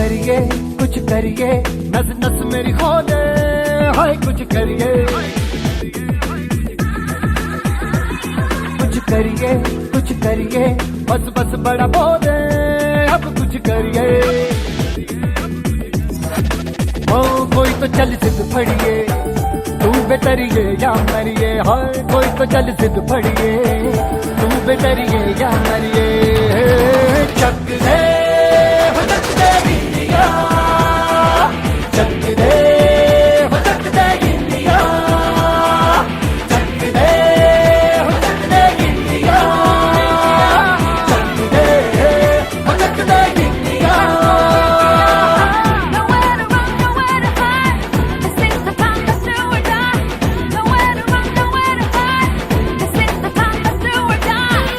करिए नस नस मेरी खो दे हाय कुछ करिए बस बस बड़ा बोले अब कुछ करिए ओ कोई तो चल सिद्ध फड़िए तू बेतरिए या मरिए हाय कोई तो चल सिद्ध फड़िए तू बेतरिए या मरिए चक दे इंडिया चक दे इंडिया चक दे इंडिया चक दे India Nowhere to run, nowhere to hide. This is the time, let's do or die. Nowhere to run, nowhere to hide. This is the time, let's do or die.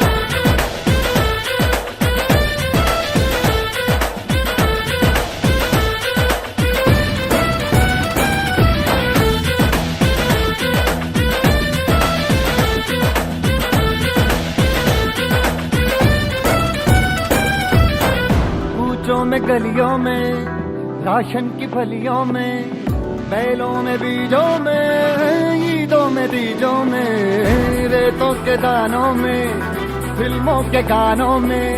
कूचों में गलियों में ration की फलियों में बैलों में बीजों में ईदों में बीजों में रेतों के दानों में फिल्मों के गानों में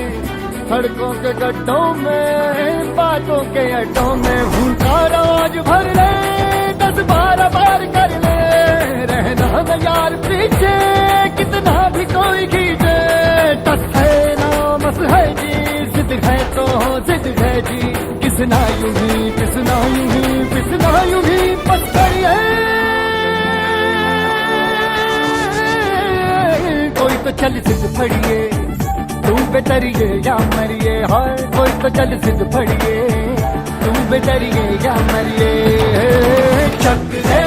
सड़कों के गड्ढों में बातों के अड्डों में भूलता रोज भर ले 10-12 बार कर ले रहना न यार पीछे कितना भी कोई खींचे टस है ना मस है जी जिद है तो जिद है जी किसना यूं ही पिसना यूं ही पिसना यूं ही बस करिए कोई तो चल सिद्ध फड़िए तू बेतरिए या मरिए हाय कोई तो चल सिद्ध फड़िए तू बेतरिए या मरिए चक दे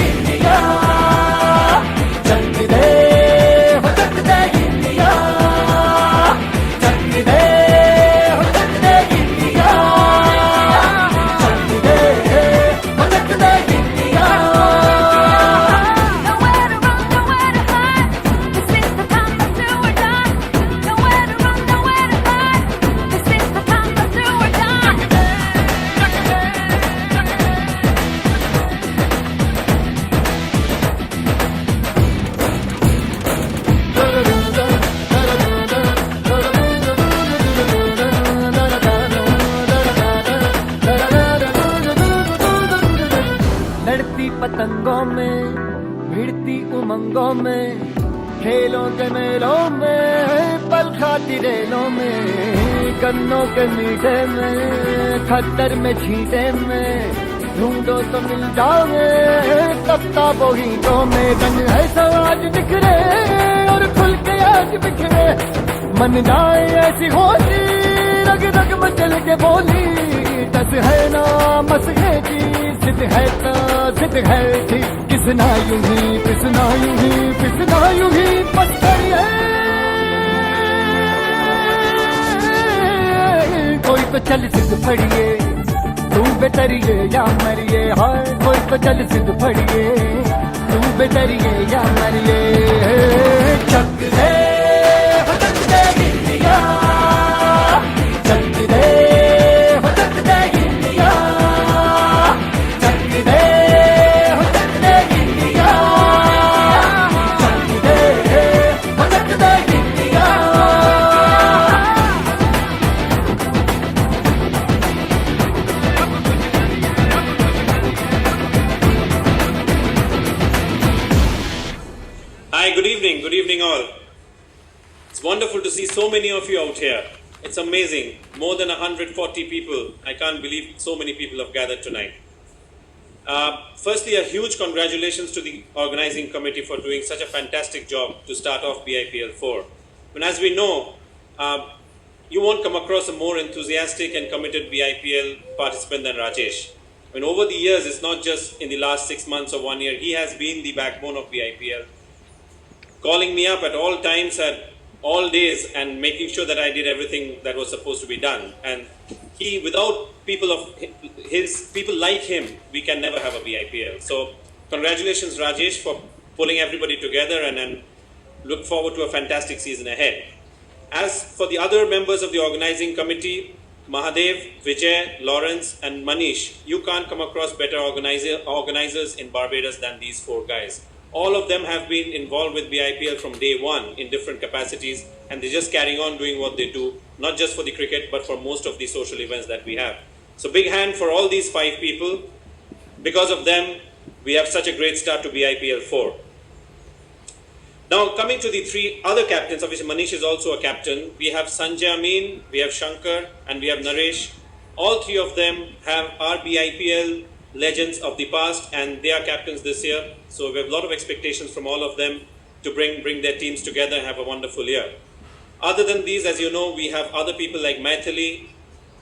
इंडिया चक दे इंडिया चक दे इंडिया चक दे India Nowhere to run, nowhere to hide. This is the time, let's do or die. Nowhere to run, nowhere to hide. This is the time, let's do or die. लड़ती पतंगों में भिड़ती उमंगों में खेलों के मेलों में पल खाती रेलों में गन्नों के मीठे में खद्दर में छींटे में ढूंढो तो मिल जाओगे तबता बोहीटों में रंग है सब आज बिखरे और खुल के आज बिखरे मन जाए ऐसी होली रग रग मचल के बोली दस है ना मस है जी जिद है तो जिद है जी किसना यूं ही पिसना यूं ही पिसना यूं ही बस करिए कोई तो चल सिद्ध फड़िए तू बेतरिए या मरिए हाय कोई तो चल सिद्ध फड़िए तू बेतरिए या मरिए चक दे इंडिया चक दे इंडिया चक दे इंडिया चक दे India Hi, good evening all. It's wonderful to see so many of you out here. It's amazing. More than 140 people. I can't believe so many people have gathered tonight. Firstly, a huge congratulations to the organizing committee for doing such a fantastic job to start off BIPL 4. And as we know, you won't come across a more enthusiastic and committed BIPL participant than Rajesh. I mean, over the years, it's not just in the last 6 months or 1 year, he has been the backbone of BIPL, calling me up at all times, at all days, and making sure that I did everything that was supposed to be done. And he, without people like him, we can never have a BIPL. So, congratulations, Rajesh, for pulling everybody together, and look forward to a fantastic season ahead. As for the other members of the organizing committee, Mahadev, Vijay, Lawrence, and Manish, you can't come across better organizers in Barbados than these four guys. All of them have been involved with BIPL from day one in different capacities, and they're just carrying on doing what they do, not just for the cricket, but for most of the social events that we have. So big hand for all these five people. Because of them, we have such a great start to BIPL 4. Now coming to the three other captains, obviously Manish is also a captain. We have Sanjay Amin, we have Shankar, and we have Naresh. All three of them are BIPL legends of the past, and they are captains this year. So we have a lot of expectations from all of them to bring their teams together and have a wonderful year. Other than these, as you know, we have other people like Maithili,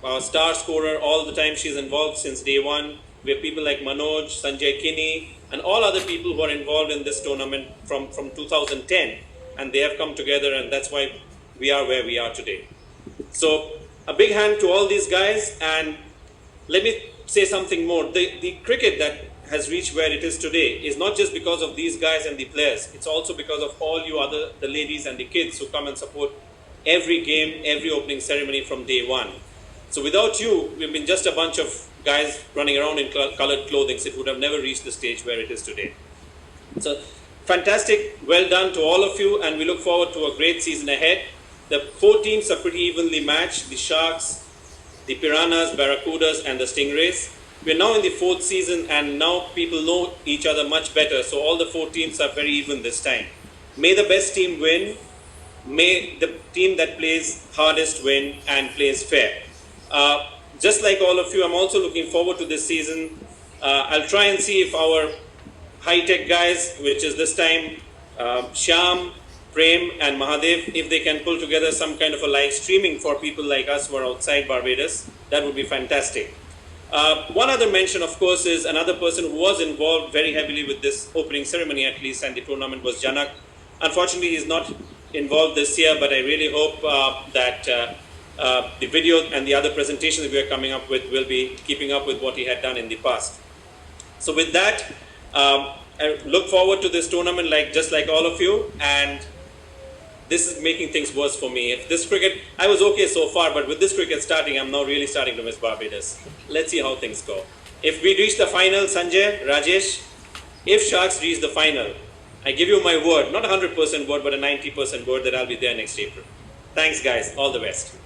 our star scorer all the time. She's involved since day one. We have people like Manoj, Sanjay Kinney, and all other people who are involved in this tournament from 2010. And they have come together, and that's why we are where we are today. So a big hand to all these guys. And let me say something more. The cricket that has reached where it is today is not just because of these guys and the players. It's also because of all you the ladies and the kids who come and support every game, every opening ceremony from day one. So without you, we've been just a bunch of guys running around in colored clothing. It would have never reached the stage where it is today. So fantastic, well done to all of you, and we look forward to a great season ahead. The four teams are pretty evenly matched: the Sharks, the Piranhas, Barracudas, and the Stingrays. We're now in the fourth season, and now people know each other much better, so all the four teams are very even this time. May the best team win. May the team that plays hardest win and plays fair. Just like all of you, I'm also looking forward to this season. I'll try and see if our high-tech guys, which is this time Shyam, Prem, and Mahadev, if they can pull together some kind of a live streaming for people like us who are outside Barbados, that would be fantastic. One other mention, of course, is another person who was involved very heavily with this opening ceremony, at least, and the tournament was Janak. Unfortunately, he's not involved this year, but I really hope that the video and the other presentations we are coming up with will be keeping up with what he had done in the past. So with that, I look forward to this tournament just like all of you, and this is making things worse for me. If this cricket, I was okay so far, but with this cricket starting, I'm now really starting to miss Barbados. Let's see how things go. If we reach the final, Sanjay, Rajesh, if Sharks reach the final, I give you my word, not a 100% word, but a 90% word that I'll be there next April. Thanks guys, all the best.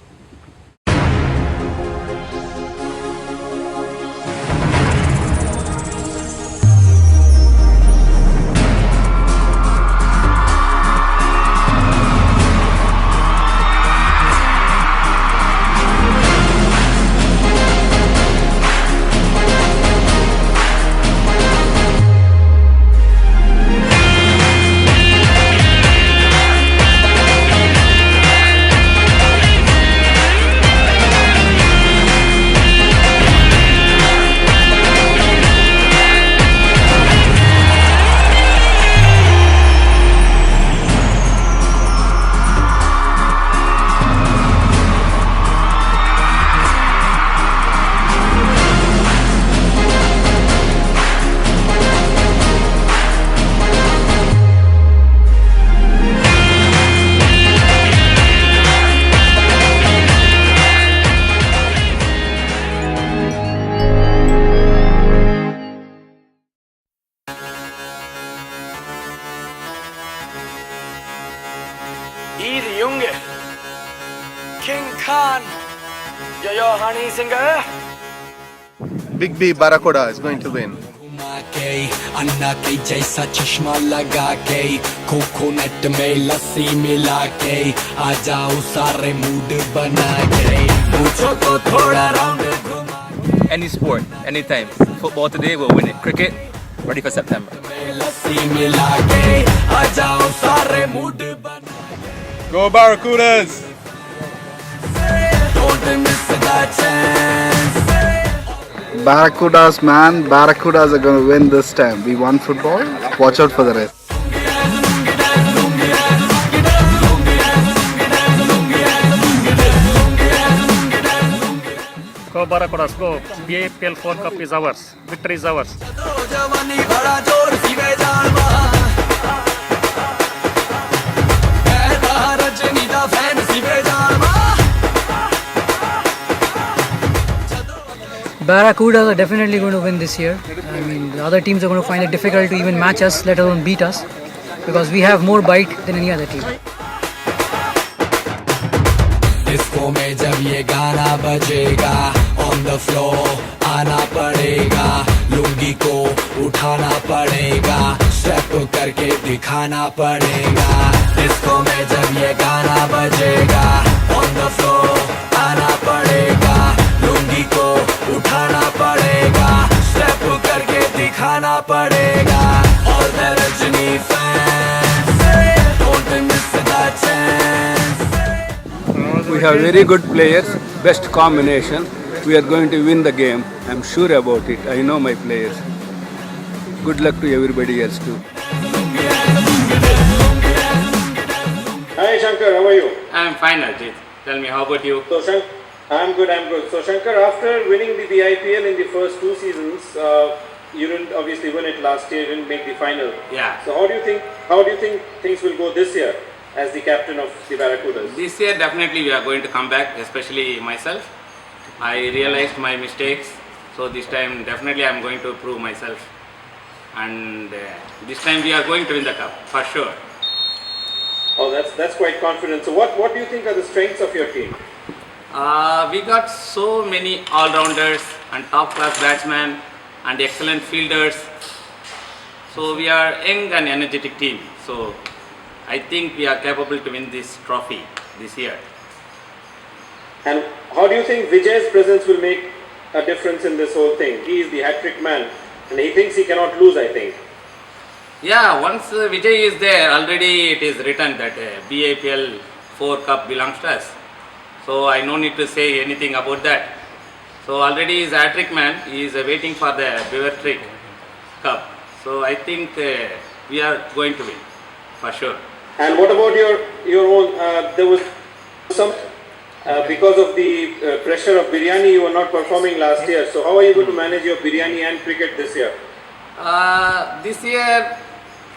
Junge, King Khan, yo honey singer. Big B Barracuda is going to win. अन्ना के जैसा चश्मा लगा के coconut में लस्सी मिला के आ जाओ सारे मूड बना के पूछो तो थोड़ा राउंड घुमा Any sport, anytime. Football today, we'll win it. Cricket, ready for September. लस्सी मिला के आ जाओ सारे मूड बना Go Barracudas! Don't miss that chance. Barracudas, man. Barracudas are going to win this time. We won football. Watch out for the rest. Go Barracudas, go. BIPL 4 Cup is ours. Victory is ours. Barracudas are definitely going to win this year. I mean, the other teams are going to find it difficult to even match us, let alone beat us, because we have more bite than any other team. Disco में जब ये गाना बजेगा on the floor आना पड़ेगा लुंगी को उठाना पड़ेगा स्टेप करके दिखाना पड़ेगा डिस्को में जब ये गाना बजेगा ऑन द फ्लोर आना पड़ेगा लुंगी को उठाना पड़ेगा स्टेप करके दिखाना पड़ेगा और the Rajni fans don't miss the chance We have very good players, best combination. We are going to win the game. I'm sure about it. I know my players. Good luck to everybody else too. Hi Shankar, how are you? I'm fine, Arjit. Tell me, how about you? So I'm good. So Shankar, after winning the BIPL in the first 2 seasons, you didn't obviously win it last year. You didn't make the final. Yeah. So how do you think things will go this year as the captain of the Barracudas? This year, definitely we are going to come back, especially myself. I realized my mistakes, so this time definitely I am going to prove myself. And this time we are going to win the cup, for sure. Oh, that's quite confident. So what do you think are the strengths of your team? We got so many all-rounders and top-class batsmen and excellent fielders. So we are young and energetic team. So I think we are capable to win this trophy this year. And how do you think Vijay's presence will make a difference in this whole thing? He is the hat-trick man and he thinks he cannot lose, I think. Yeah, once Vijay is there, already it is written that BIPL 4 cup belongs to us. So I no need to say anything about that. So already he is a hat-trick man, he is waiting for the Beaver Trick Cup. So I think we are going to win, for sure. And what about your own, there was some, because of the pressure of biryani, you were not performing last year. So how are you going to manage your biryani and cricket this year? This year,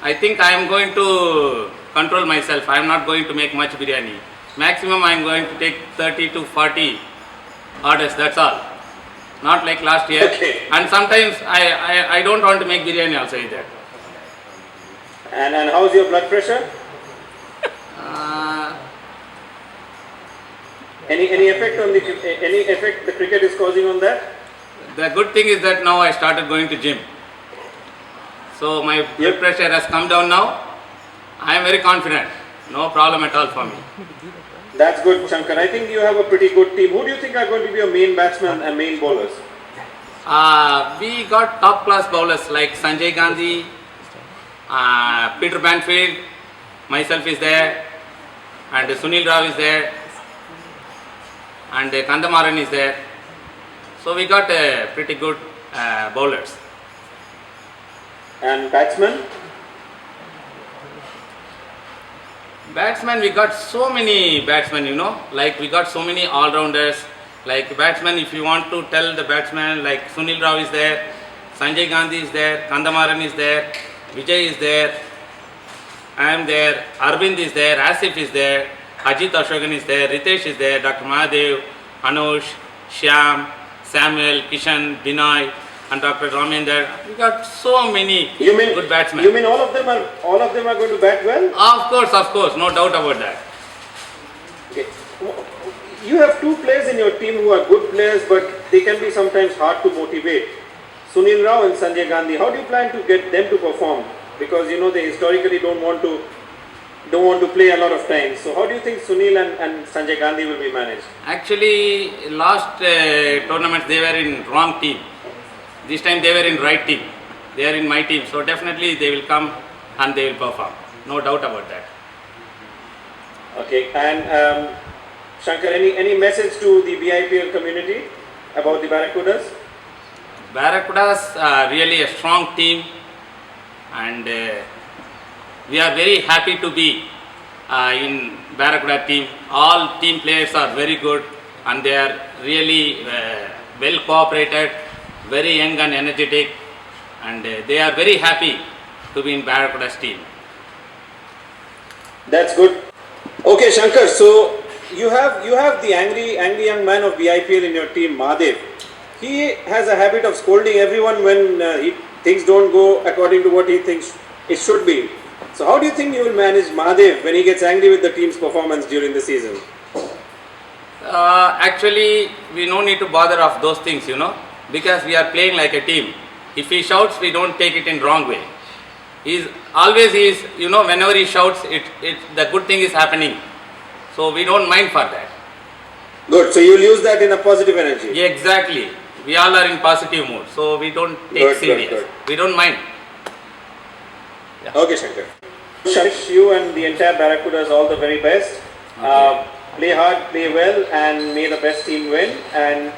I think I am going to control myself. I am not going to make much biryani. Maximum I am going to take 30 to 40 orders, that's all. Not like last year. Okay. And sometimes I don't want to make biryani also either. And how's your blood pressure? Any effect the cricket is causing on that? The good thing is that now I started going to gym. So my blood pressure has come down now. I am very confident. No problem at all for me. That's good, Shankar. I think you have a pretty good team. Who do you think are going to be your main batsmen and main bowlers? We got top class bowlers like Sanjay Gandhi, Peter Banfield, myself is there, and Sunil Rao is there, and Kandamaran is there. So we got pretty good bowlers. And batsmen? Batsmen, we got so many batsmen, you know, like we got so many all-rounders. Like batsmen, if you want to tell the batsman, like Sunil Rao is there, Sanjay Gandhi is there, Kandamaran is there, Vijay is there, I am there, Arvind is there, Asif is there, Ajit Ashokan is there, Ritesh is there, Dr. Mahadev, Anush, Shyam, Samuel, Kishan, Binoy, and Dr. Ramender. We got so many good batsmen. You mean all of them are going to bat well? Of course, no doubt about that. Okay. You have 2 players in your team who are good players, but they can be sometimes hard to motivate. Sunil Rao and Sanjay Gandhi. How do you plan to get them to perform? Because you know they historically don't want to play a lot of times. So how do you think Sunil and Sanjay Gandhi will be managed? Actually, last tournament they were in wrong team. This time they were in right team. They are in my team. So definitely they will come and they will perform. No doubt about that. Okay. And Shankar, any message to the BIPL community about the Barracudas? Barracudas are really a strong team, and we are very happy to be in Barracuda team. All team players are very good and they are really well cooperated, very young and energetic, and they are very happy to be in Barracuda's team. That's good. Okay, Shankar, so you have the angry young man of BIPL in your team, Mahadev. he has a habit of scolding everyone when things don't go according to what he thinks it should be. So how do you think you will manage Mahadev when he gets angry with the team's performance during the season? Actually, we no need to bother of those things, because we are playing like a team. If he shouts, we don't take it in wrong way. Whenever he shouts, the good thing is happening. So we don't mind for that. Good. So you'll use that in a positive energy. Yeah, exactly. We all are in positive mood, so we don't take serious. Good. We don't mind. Yeah. Okay, Shankar. Wish you and the entire Barracudas all the very best. Okay. Play hard, play well, and may the best team win. And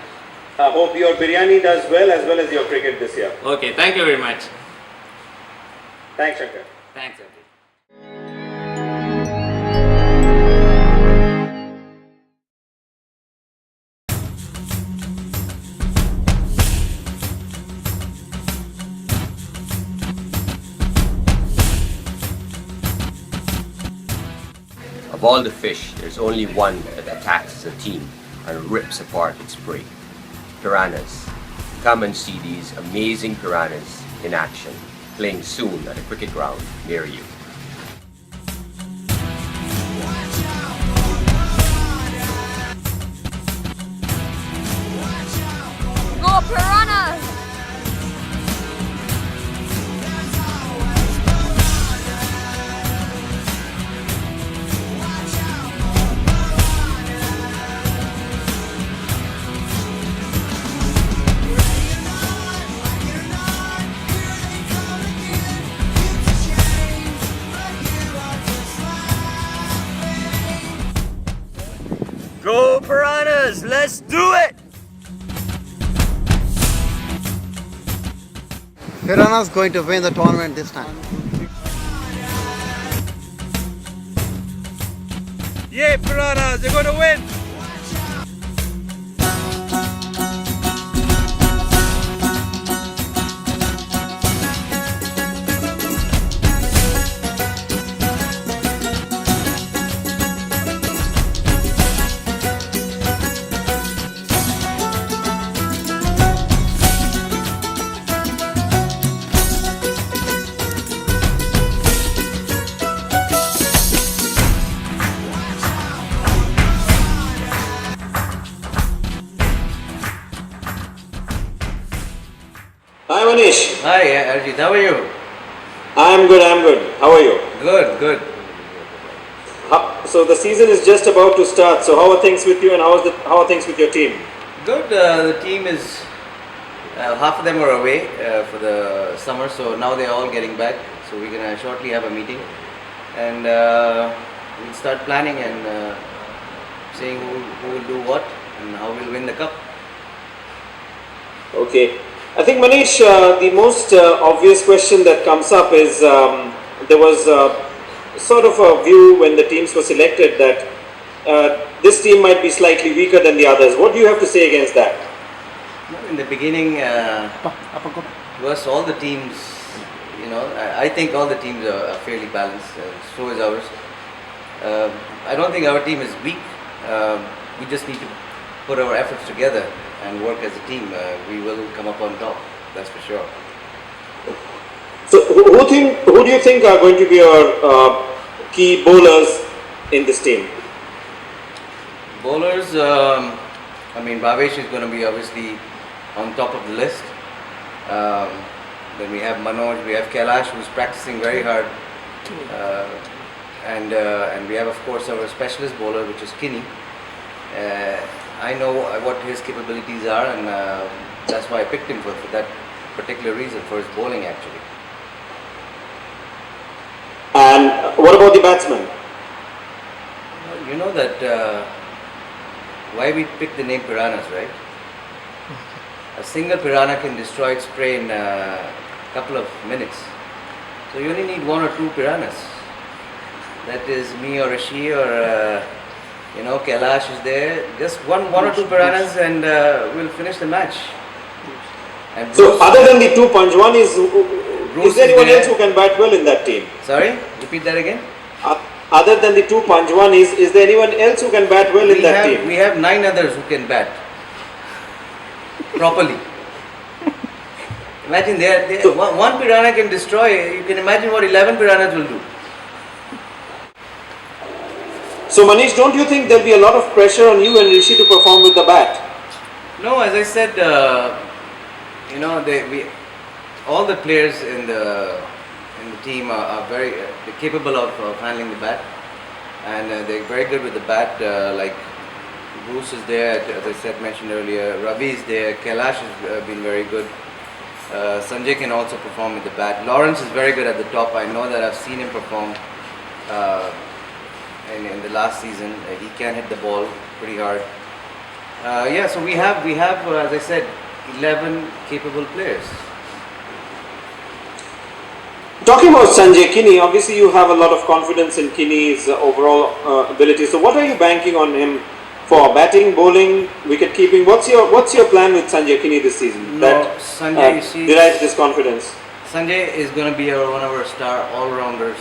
hope your biryani does well as your cricket this year. Okay, thank you very much. Thanks, Shankar. Thanks, Andy. Of all the fish, there's only one that attacks the team and rips apart its prey. Piranhas. Come and see these amazing piranhas in action, playing soon at a cricket ground near you. Go Piranhas! Go Piranhas! Let's do it! Piranha's going to win the tournament this time. Yeah, Piranhas, they're going to win! Hi Manish. Hi Arjit, how are you? I'm good. How are you? Good. So the season is just about to start. So how are things with you and how are things with your team? Good, the team is, half of them were away for the summer, so now they're all getting back. So we're going to shortly have a meeting and we'll start planning and saying who will do what and how we'll win the cup. Okay. I think Manish, the most obvious question that comes up is there was sort of a view when the teams were selected that this team might be slightly weaker than the others. What do you have to say against that? In the beginning, was all the teams, I think all the teams are fairly balanced, so is ours. I don't think our team is weak. We just need to put our efforts together and work as a team. We will come up on top, that's for sure. So who do you think are going to be your key bowlers in this team? Bowlers, Bhavesh is going to be obviously on top of the list. Then we have Manoj, we have Kailash who's practicing very hard. And we have of course our specialist bowler, which is Kinney. I know what his capabilities are, and that's why I picked him for that particular reason, for his bowling actually. And what about the batsmen? Well, you know that why we picked the name Piranhas, right? A single piranha can destroy its prey in a couple of minutes. So you only need one or two piranhas. That is me or Rishi or Kailash is there. Just one or two piranhas and we'll finish the match. And so other than the two Panjwan, is there anyone else who can bat well in that team? Sorry, repeat that again. Other than the two Panjwan, is there anyone else who can bat well in that team? We have 9 others who can bat. properly. Imagine one piranha can destroy, you can imagine what 11 piranhas will do. So Manish, don't you think there'll be a lot of pressure on you and Rishi to perform with the bat? No, as I said, all the players in the team are very capable of handling the bat, and they're very good with the bat. Like Bruce is there, as I said, mentioned earlier. Ravi is there. Kailash has been very good. Sanjay can also perform with the bat. Lawrence is very good at the top. I know that I've seen him perform in the last season. He can hit the ball pretty hard. So we have, as I said, 11 capable players. Talking about Sanjay Kini, obviously you have a lot of confidence in Kini's overall ability. So what are you banking on him for? Batting, bowling, wicket keeping? What's your plan with Sanjay Kini this season? Sanjay derives this confidence. Sanjay is going to be one of our star all-rounders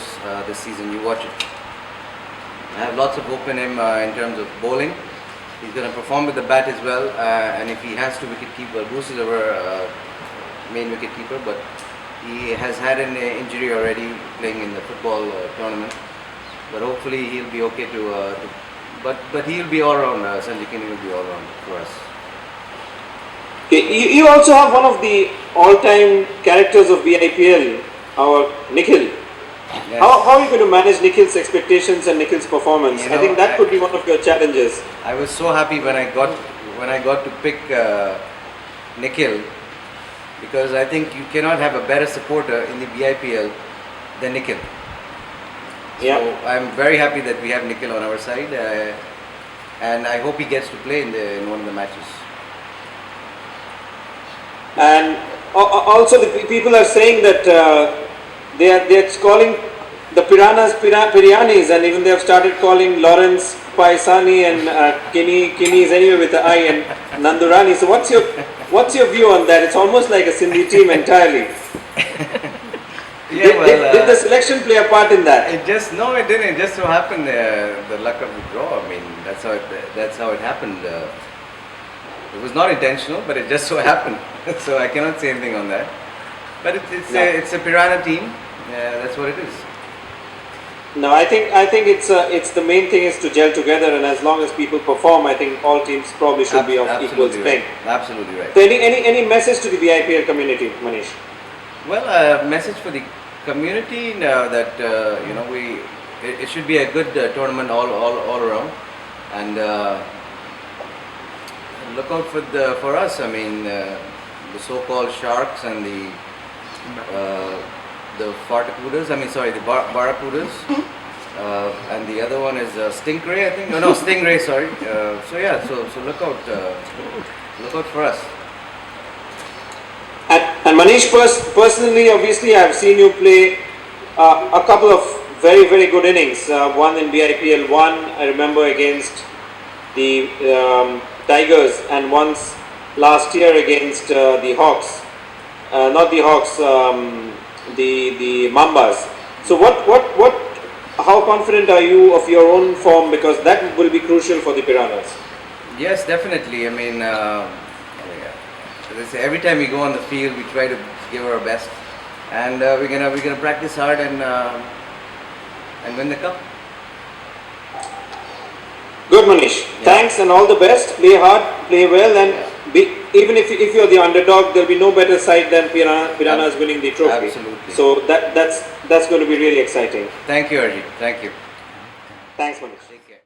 this season. You watch it. I have lots of hope in him in terms of bowling. He's going to perform with the bat as well, and if he has to wicket keep, Bruce is our main wicket keeper, but he has had an injury already playing in the football tournament. But hopefully he'll be okay but he'll be all round. Sanjay Kini will be all round for us. Okay, you also have one of the all-time characters of BIPL, our Nikhil. Yes. How are you going to manage Nikhil's expectations and Nikhil's performance? I think that could be one of your challenges. I was so happy when I got to pick Nikhil, because I think you cannot have a better supporter in the BIPL than Nikhil. Yeah. So I'm very happy that we have Nikhil on our side, and I hope he gets to play in one of the matches. And also the people are saying that they're calling the piranhas Piryanis, and even they have started calling Lawrence Paisani and Kini is anyway with the I, and Nandurani. So what's your view on that? It's almost like a Sindhi team entirely. Did the selection play a part in that? It didn't. It just so happened the luck of the draw. I mean, that's how it happened. It was not intentional, but it just so happened. So I cannot say anything on that. But it's a piranha team. That's what it is. No, I think it's the main thing is to gel together, and as long as people perform, I think all teams probably should be of equal strength. Right. Absolutely right. So any message to the BIPL community, Manish? Well, a message for the community that it should be a good tournament all around, and look out for us. I mean, the so-called sharks and the Fartakudas. I mean, sorry, the Barracudas, and the other one is Stingray. I think. No, Stingray. Sorry. So look out for us. And Manish, personally, obviously, I've seen you play a couple of very, very good innings. One in BIPL 1, I remember, against the Tigers, and once last year against the Hawks. Not the Hawks, the Mambas. So how confident are you of your own form, because that will be crucial for the Piranhas? Yes, definitely. I mean, as I say, every time we go on the field, we try to give our best, and we're gonna practice hard and win the cup. Good, Manish. Yeah. Thanks and all the best. Play hard, play well, and even if you're the underdog, there'll be no better side than Piranhas winning the trophy. Absolutely. So that's going to be really exciting. Thank you, Arjit. Thank you. Thanks, Manish. Take care.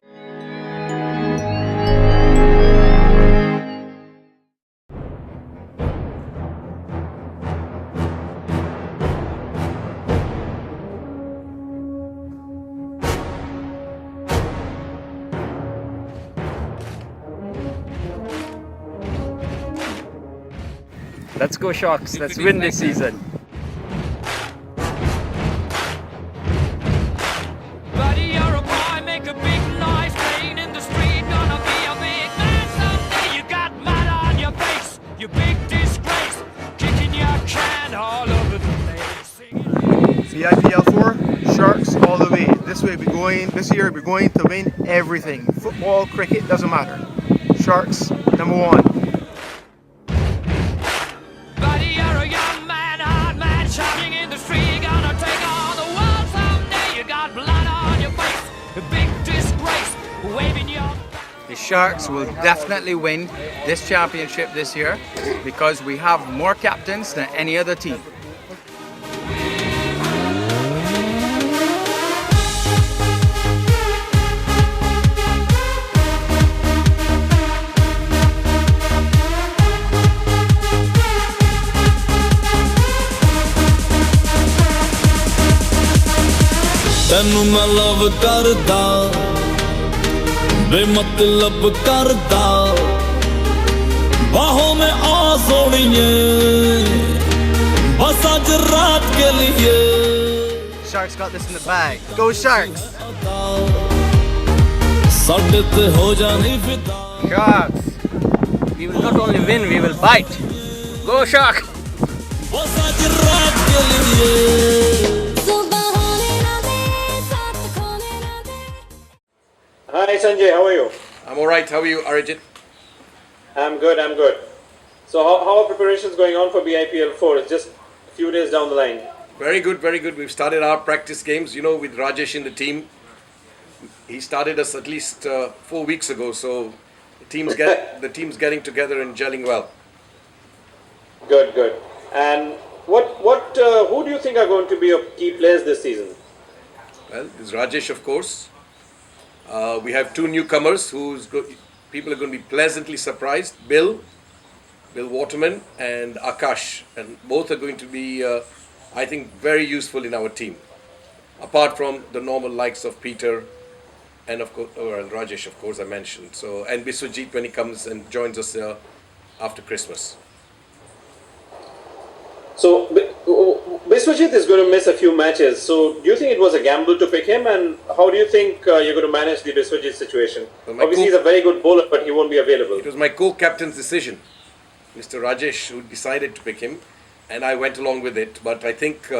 Let's go Sharks. Let's win this season. Buddy, you're a boy, make a big noise, playing in the street, gonna be a big man someday. You got mud on your face, you big disgrace, kicking your can all over the place. BIPL 4, Sharks all the way. This year we're going to win everything. Football, cricket, doesn't matter. Sharks, number one. Sharks will definitely win this championship this year because we have more captains than any other team. ਤੈਨੂੰ ਮੈਂ ਲਵ ਕਰਦਾ ਬੇਮਤਲਬ ਕਰਦਾ ਬਾਹੋਂ में आ सोनिए बस आज रात के लिए Sharks got this in the bag. Go Sharks! साडे ते हो जानी फिदा Sharks! We will not only win, we will bite. Go Shark! बस आज रात के लिए Hi Sanjay, how are you? I'm alright, how are you, Arijit? I'm good, I'm good. So how are preparations going on for BIPL 4? It's just a few days down the line. Very good, very good. We've started our practice games, you know, with Rajesh in the team. He started us at least 4 weeks ago, so the team's getting together and gelling well. Good, good. And who do you think are going to be your key players this season? Well, there's Rajesh, of course. We have two newcomers people are going to be pleasantly surprised. Bill Waterman and Akash, and both are going to be, I think, very useful in our team. Apart from the normal likes of Peter and of course Rajesh, of course, I mentioned. So, and Biswajit when he comes and joins us after Christmas. So Biswajit is going to miss a few matches. So do you think it was a gamble to pick him? And how do you think you're going to manage the Biswajit situation? Well, obviously he's a very good bowler, but he won't be available. It was my co-captain's decision, Mr. Rajesh, who decided to pick him, and I went along with it. But I think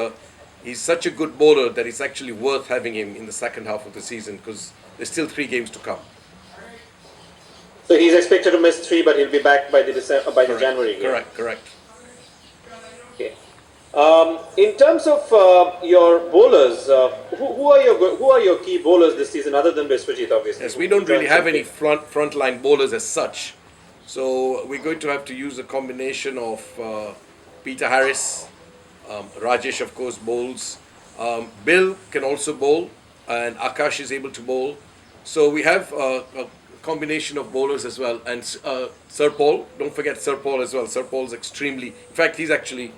he's such a good bowler that it's actually worth having him in the second half of the season because there's still 3 games to come. So he's expected to miss 3, but he'll be back by the January game. Correct. Okay. In terms of your bowlers, who are your key bowlers this season other than Biswajit, obviously? Yes, we don't really have any frontline bowlers as such. So we're going to have to use a combination of Peter Harris, Rajesh, of course, bowls. Bill can also bowl, and Akash is able to bowl. So we have a combination of bowlers as well. And Sir Paul, don't forget Sir Paul as well. Sir Paul's extremely, in fact, he's actually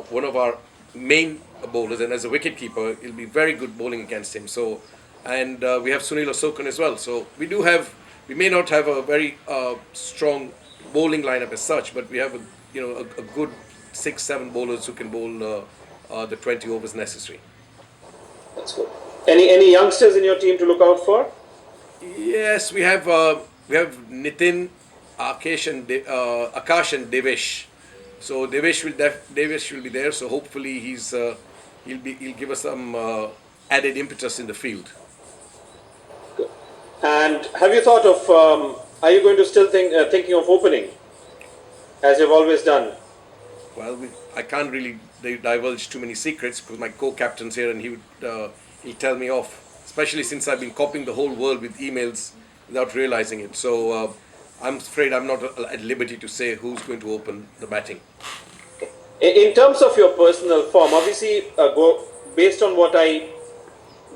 one of our main bowlers, and as a wicketkeeper, he'll be very good bowling against him. So, and we have Sunil Asokan as well. So we may not have a very strong bowling lineup as such, but we have a good 6-7 bowlers who can bowl the 20 overs necessary. That's good. Any youngsters in your team to look out for? Yes, we have Nitin, Akash and Devesh. So Devesh will be there. So hopefully he'll give us some added impetus in the field. Good. And have you thought of? Are you going to still thinking of opening, as you've always done? Well, I can't really divulge too many secrets because my co-captain's here and he'll tell me off. Especially since I've been copying the whole world with emails without realizing it. So I'm afraid I'm not at liberty to say who's going to open the batting. In terms of your personal form, obviously, based on what I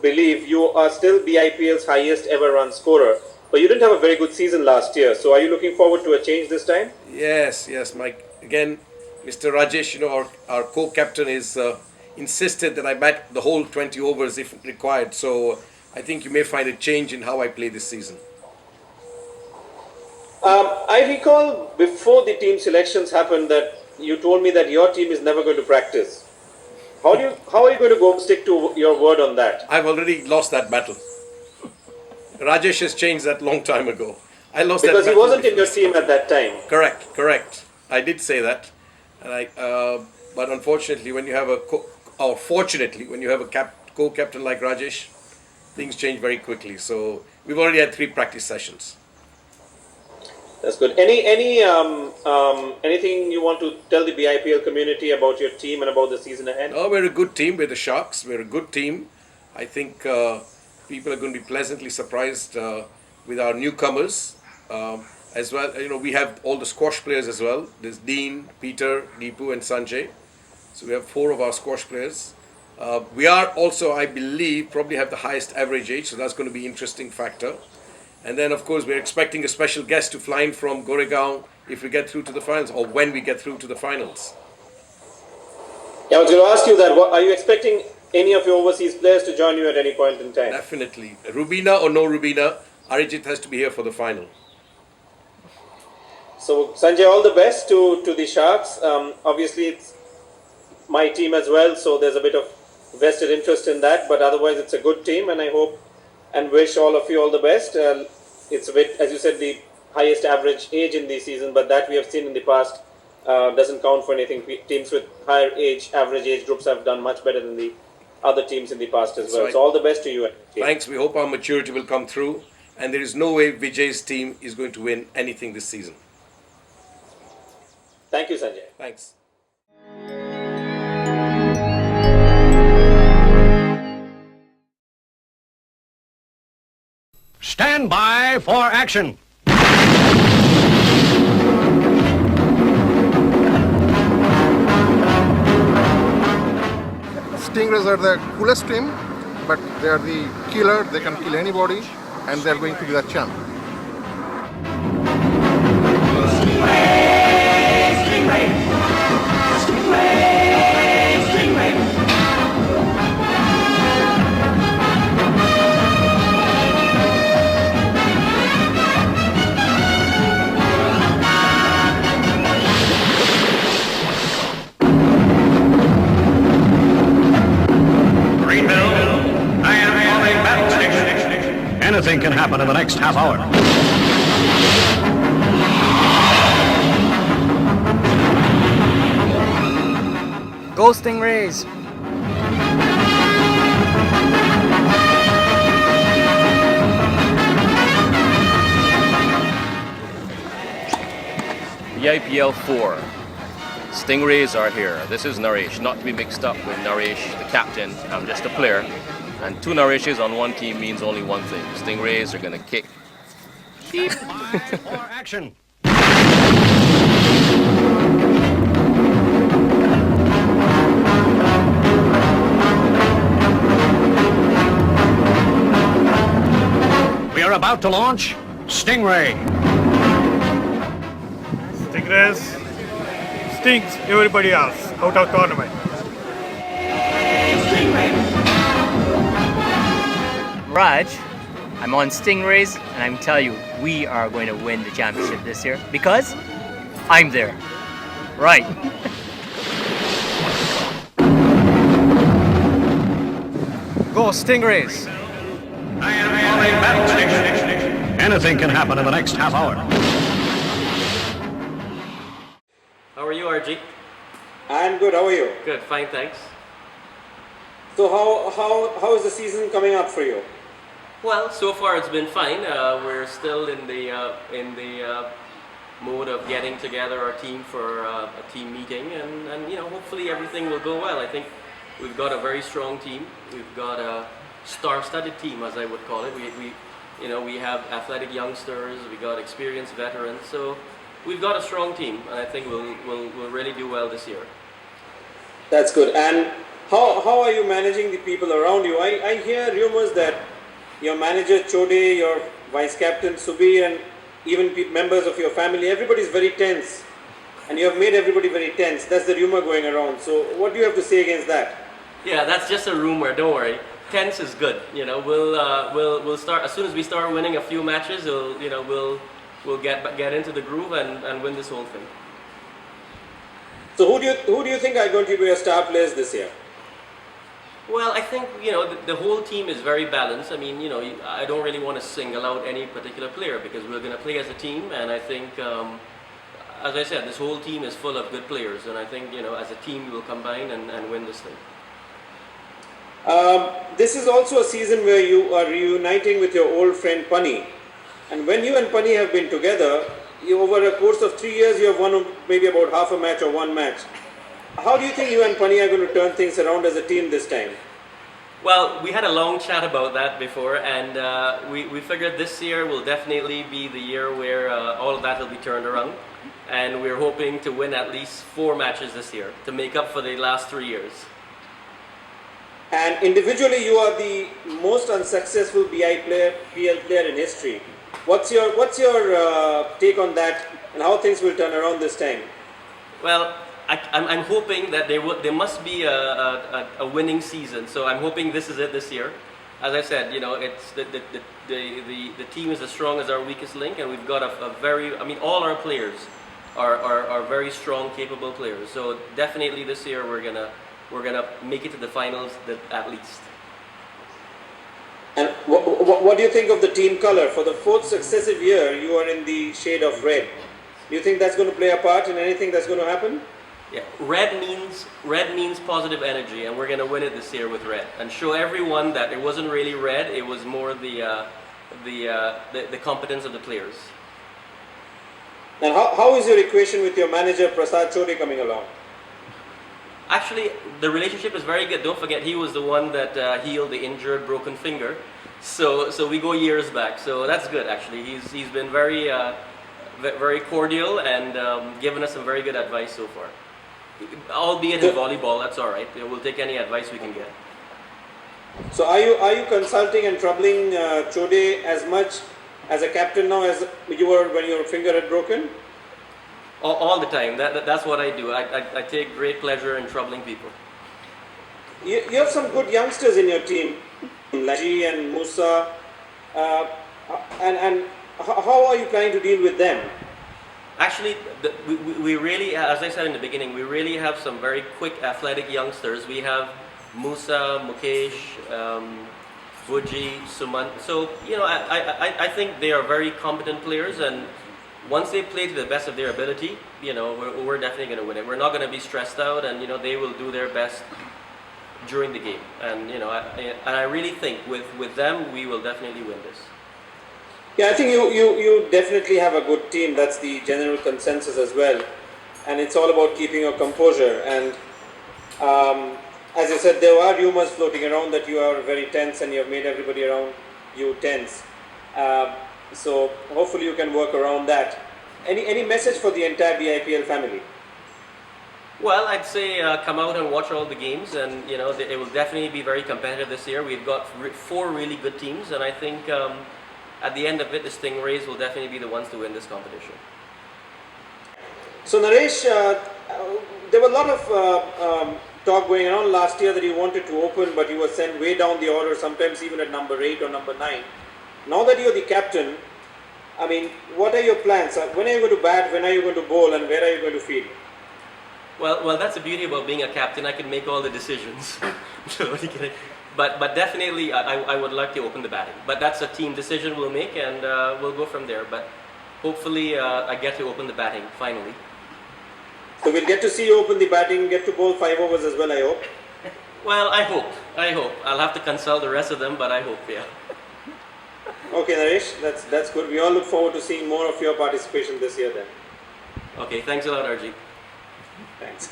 believe, you are still BIPL's highest ever run scorer. But you didn't have a very good season last year. So are you looking forward to a change this time? Yes, Mike. Again, Mr. Rajesh, our co-captain is insisted that I bat the whole 20 overs if required. So I think you may find a change in how I play this season. I recall before the team selections happened that you told me that your team is never going to practice. How are you going to stick to your word on that? I've already lost that battle. Rajesh has changed that long time ago. I lost because that he wasn't in your team at that time. Correct. I did say that, and but unfortunately, when you have fortunately, when you have a co-captain like Rajesh, things change very quickly. So we've already had 3 practice sessions. That's good. Anything you want to tell the BIPL community about your team and about the season ahead? Oh, we're a good team. We're the Sharks. We're a good team. I think people are going to be pleasantly surprised with our newcomers. As well, we have all the squash players as well. There's Dean, Peter, Deepu, and Sanjay. So we have 4 of our squash players. We are also, I believe, probably have the highest average age, so that's going to be an interesting factor. And then, of course, we're expecting a special guest to fly in from Goregaon if we get through to the finals, or when we get through to the finals. Yeah, I was going to ask you that. Are you expecting any of your overseas players to join you at any point in time? Definitely. Rubina or no Rubina, Arijit has to be here for the final. So, Sanjay, all the best to the Sharks. Obviously, it's my team as well, so there's a bit of vested interest in that, but otherwise it's a good team, and I hope and wish all of you all the best. It's a bit, as you said, the highest average age in the season, but that we have seen in the past doesn't count for anything. Teams with higher average age groups have done much better than the other teams in the past as well. So all the best to you. Thanks. We hope our maturity will come through, and there is no way Vijay's team is going to win anything this season. Thank you, Sanjay. Thanks. Stand by for action. Stingrays are the coolest team, but they are the killer. They can kill anybody, and they're going to be the champ. Anything can happen in the next half hour. Go Stingrays! BIPL 4. Stingrays are here. This is Naresh, not to be mixed up with Naresh, the captain. I'm just a player. And 2 Nareshes on one team means only one thing. Stingrays are gonna kick. For action. We are about to launch Stingray. Stingrays stinks everybody else out of tournament. Raj, I'm on Stingrays, and I'm telling you, we are going to win the championship this year because I'm there. Right. Go Stingrays! Anything can happen in the next half hour. How are you, RG? I'm good. How are you? Good, fine, thanks. So how is the season coming up for you? Well, so far it's been fine. We're still in the mode of getting together our team for a team meeting, and hopefully everything will go well. I think we've got a very strong team. We've got a star-studded team, as I would call it. We have athletic youngsters. We got experienced veterans. So we've got a strong team, and I think we'll really do well this year. That's good. And how are you managing the people around you? I hear rumors that your manager Chode, your vice captain Subir, and even members of your family, everybody's very tense, and you have made everybody very tense. That's the rumor going around. So what do you have to say against that? Yeah, that's just a rumor. Don't worry. Tense is good. We'll start as soon as we start winning a few matches. We'll get into the groove and win this whole thing. So who do you think are going to be your star players this year? Well, I think the whole team is very balanced. I mean, I don't really want to single out any particular player because we're going to play as a team, and I think, as I said, this whole team is full of good players, and I think as a team we will combine and win this thing. This is also a season where you are reuniting with your old friend Pani, and when you and Pani have been together, over a course of 3 years, you have won maybe about half a match or one match. How do you think you and Pani are going to turn things around as a team this time? Well, we had a long chat about that before, and we figured this year will definitely be the year where all of that will be turned around. And we're hoping to win at least 4 matches this year to make up for the last 3 years. And individually, you are the most unsuccessful BIPL player in history. What's your take on that, and how things will turn around this time? Well, I'm hoping that there must be a winning season. So I'm hoping this is it this year. As I said, you know, it's the team is as strong as our weakest link, and we've got a very, I mean, all our players are very strong, capable players. So definitely this year we're gonna make it to the finals at least. And what do you think of the team color? For the 4th successive year, you are in the shade of red. Do you think that's going to play a part in anything that's going to happen? Yeah, red means positive energy, and we're going to win it this year with red, and show everyone that it wasn't really red; it was more the competence of the players. And how is your equation with your manager Prasad Chode coming along? Actually, the relationship is very good. Don't forget, he was the one that healed the injured, broken finger. So we go years back. So that's good, actually. He's been very cordial and given us some very good advice so far. Albeit in volleyball, that's all right. We'll take any advice we can get. So are you consulting and troubling Chode as much as a captain now as you were when your finger had broken? All the time. That's what I do. I take great pleasure in troubling people. You have some good youngsters in your team, Laji and Musa. And how are you trying to deal with them? Actually, we really, as I said in the beginning, we really have some very quick, athletic youngsters. We have Musa, Mukesh, Buji, Suman. So, you know, I think they are very competent players, and once they play to the best of their ability, you know, we're definitely going to win it. We're not going to be stressed out, and, you know, they will do their best during the game. And, you know, I really think with them, we will definitely win this. Yeah, I think you definitely have a good team. That's the general consensus as well. And it's all about keeping your composure. And as you said, there are rumors floating around that you are very tense and you have made everybody around you tense. So hopefully you can work around that. Any message for the entire BIPL family? Well, I'd say come out and watch all the games, and, you know, it will definitely be very competitive this year. We've got 4 really good teams, and I think at the end of it, the Stingrays will definitely be the ones to win this competition. So Naresh, there were a lot of talk going around last year that you wanted to open, but you were sent way down the order, sometimes even at number 8 or number 9. Now that you're the captain, I mean, what are your plans? When are you going to bat? When are you going to bowl? And where are you going to field? Well, that's the beauty about being a captain. I can make all the decisions. But definitely, I would like to open the batting. But that's a team decision we'll make, and we'll go from there. But hopefully, I get to open the batting finally. So we'll get to see you open the batting, get to bowl 5 overs as well, I hope. Well, I hope. I'll have to consult the rest of them, but I hope, yeah. Okay, Naresh, that's good. We all look forward to seeing more of your participation this year then. Okay, thanks a lot, Arjit. Thanks.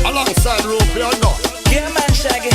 Alongside Ruby or not? Yeah, man, Shaggy.